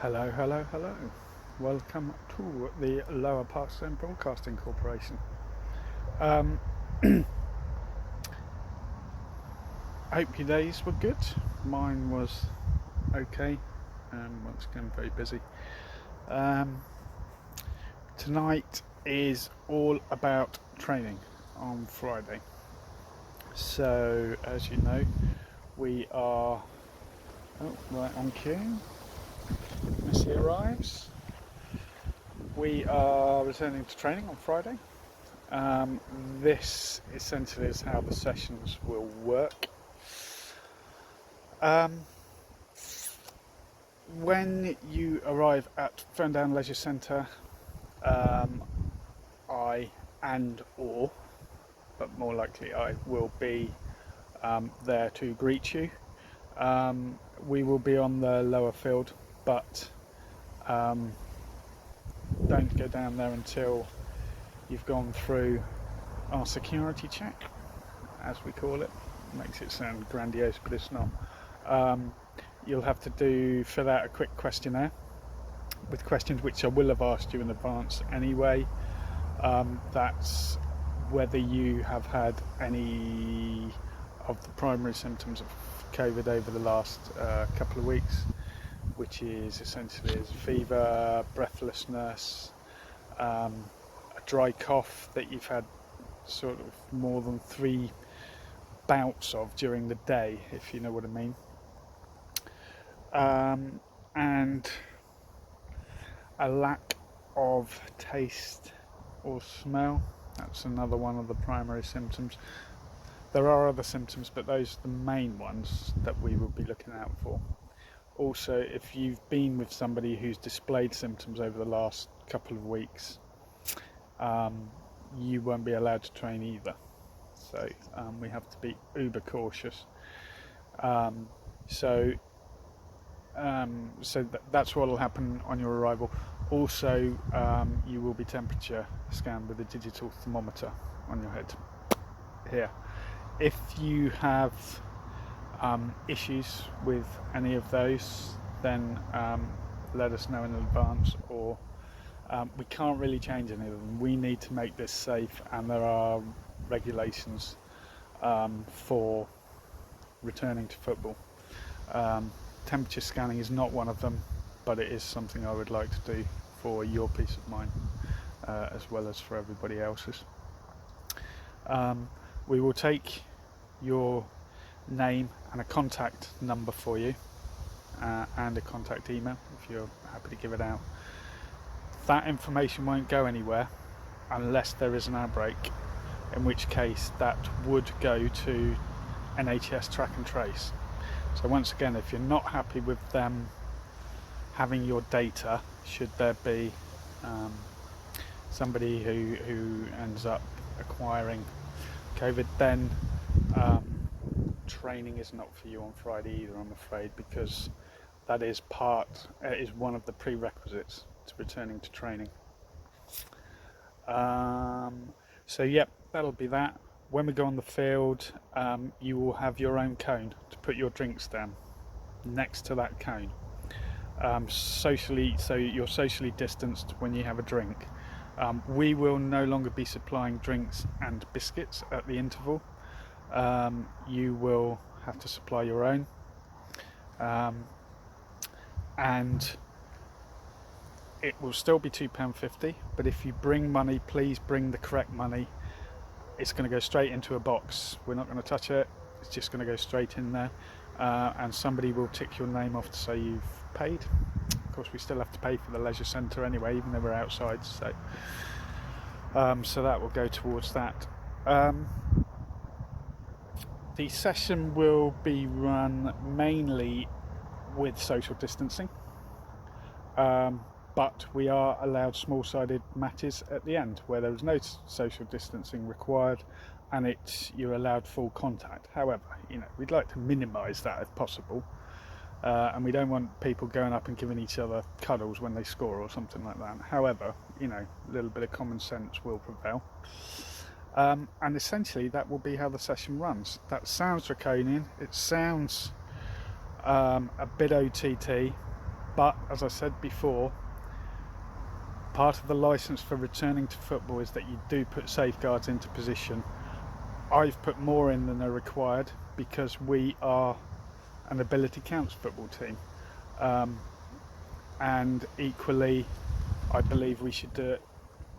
Hello, hello, hello. Welcome to the Lower Parkstone Broadcasting Corporation. Um, hope your days were good. Mine was okay. Once again, very busy. Tonight is all about training on Friday. So, as you know, we are right on cue. Missy arrives. We are returning to training on Friday. This essentially is how the sessions will work. When you arrive at Ferndown Leisure Centre, I but more likely I will be there to greet you. We will be on the lower field, but don't go down there until you've gone through our security check, as we call it. Makes it sound grandiose, but it's not. You'll have to fill out a quick questionnaire with questions which I will have asked you in advance anyway. That's whether you have had any of the primary symptoms of COVID over the last couple of weeks, which is essentially fever, breathlessness, a dry cough that you've had sort of more than 3 bouts of during the day, if you know what I mean. And a lack of taste or smell. That's another one of the primary symptoms. There are other symptoms, but those are the main ones that we will be looking out for. Also, if you've been with somebody who's displayed symptoms over the last couple of weeks, you won't be allowed to train either. So we have to be uber cautious. That's what will happen on your arrival. Also, you will be temperature scanned with a digital thermometer on your head here. If you have issues with any of those, then let us know in advance, or we can't really change any of them. We need to make this safe, and there are regulations for returning to football. Temperature scanning is not one of them, but it is something I would like to do for your peace of mind, as well as for everybody else's. We will take your name and a contact number for you, and a contact email if you're happy to give it out. That information won't go anywhere unless there is an outbreak, in which case that would go to NHS Track and Trace. So once again, if you're not happy with them having your data, should there be somebody who ends up acquiring COVID, then training is not for you on Friday either, I'm afraid, because that is one of the prerequisites to returning to training. So yep, that'll be that. When we go on the field, you will have your own cone to put your drinks down next to that cone. So you're socially distanced when you have a drink. We will no longer be supplying drinks and biscuits at the interval. You will have to supply your own. And it will still be £2.50, but if you bring money, please bring the correct money. It's going to go straight into a box. We're not going to touch it. It's just going to go straight in there, and somebody will tick your name off to say you've paid. Of course, we still have to pay for the leisure centre anyway, even though we're outside. So that will go towards that. The session will be run mainly with social distancing, but we are allowed small-sided matches at the end where there is no social distancing required, and you're allowed full contact. However, we'd like to minimise that if possible, and we don't want people going up and giving each other cuddles when they score or something like that. However, a little bit of common sense will prevail. And essentially that will be how the session runs. That sounds draconian, it sounds a bit OTT, But as I said before, part of the licence for returning to football is that you do put safeguards into position. I've put more in than are required because we are an ability counts football team, and equally I believe we should do it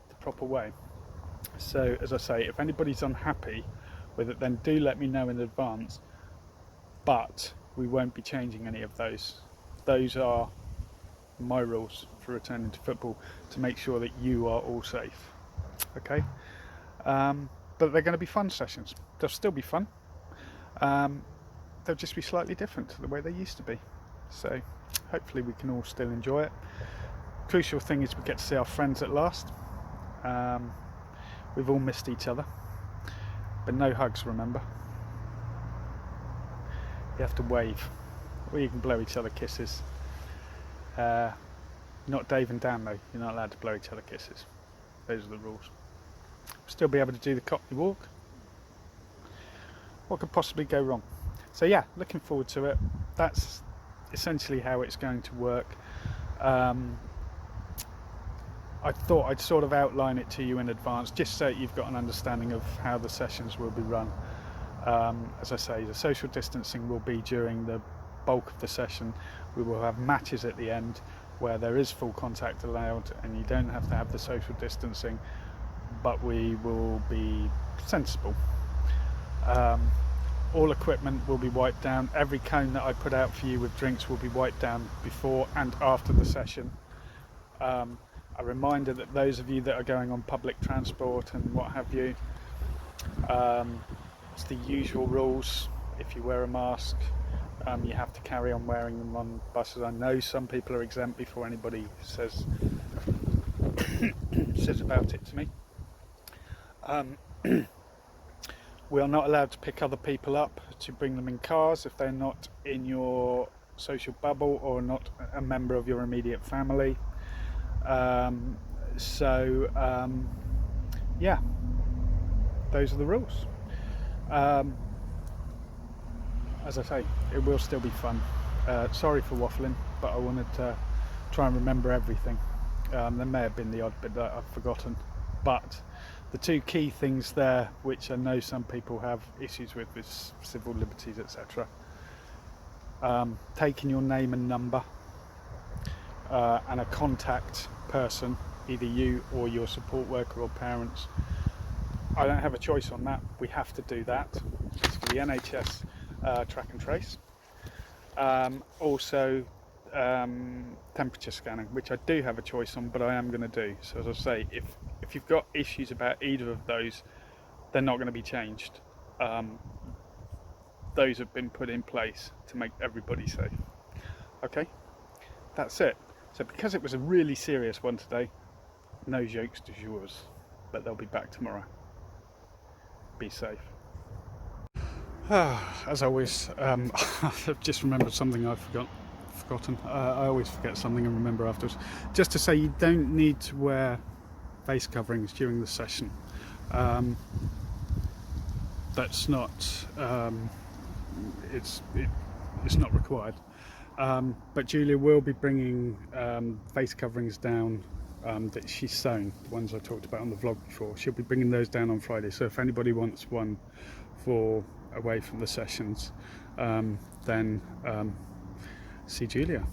the proper way. So as I say, if anybody's unhappy with it, then do let me know in advance, but we won't be changing any of those. Those are my rules for returning to football, to make sure that you are all safe. Okay, but they're going to be fun sessions. They'll still be fun. They'll just be slightly different to the way they used to be. So hopefully we can all still enjoy it. Crucial thing is we get to see our friends at last. We've all missed each other, but no hugs, remember. You have to wave, or you can blow each other kisses. Not Dave and Dan though, you're not allowed to blow each other kisses. Those are the rules. Still be able to do the Cockney walk. What could possibly go wrong? So yeah, looking forward to it. That's essentially how it's going to work. I thought I'd sort of outline it to you in advance, just so you've got an understanding of how the sessions will be run. As I say, the social distancing will be during the bulk of the session. We will have matches at the end where there is full contact allowed and you don't have to have the social distancing, but we will be sensible. All equipment will be wiped down. Every cone that I put out for you with drinks will be wiped down before and after the session. A reminder that those of you that are going on public transport and what have you, it's the usual rules. If you wear a mask, you have to carry on wearing them on buses. I know some people are exempt before anybody says about it to me. We are not allowed to pick other people up to bring them in cars if they're not in your social bubble or not a member of your immediate family. Yeah, those are the rules. As I say, it will still be fun. Sorry for waffling, but I wanted to try and remember everything. There may have been the odd bit that I've forgotten, but the two key things there, which I know some people have issues with civil liberties, etc. Taking your name and number, and a contact person, either you or your support worker or parents. I don't have a choice on that. We have to do that. It's for the NHS track and trace. Also temperature scanning, which I do have a choice on, but I am going to do. So as I say, if you've got issues about either of those, they're not going to be changed. Those have been put in place to make everybody safe. Okay, that's it. So because it was a really serious one today, no jokes du jour, but they'll be back tomorrow. Be safe. As always, I've just remembered something I've forgotten. I always forget something and remember afterwards. Just to say, you don't need to wear face coverings during the session. That's not. It's not required. But Julia will be bringing face coverings down that she's sewn, the ones I talked about on the vlog before. She'll be bringing those down on Friday. So if anybody wants one for away from the sessions, then see Julia.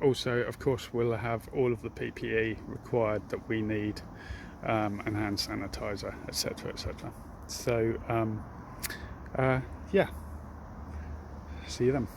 Also, of course, we'll have all of the PPE required that we need, and hand sanitizer, etc., etc. So yeah, see you then.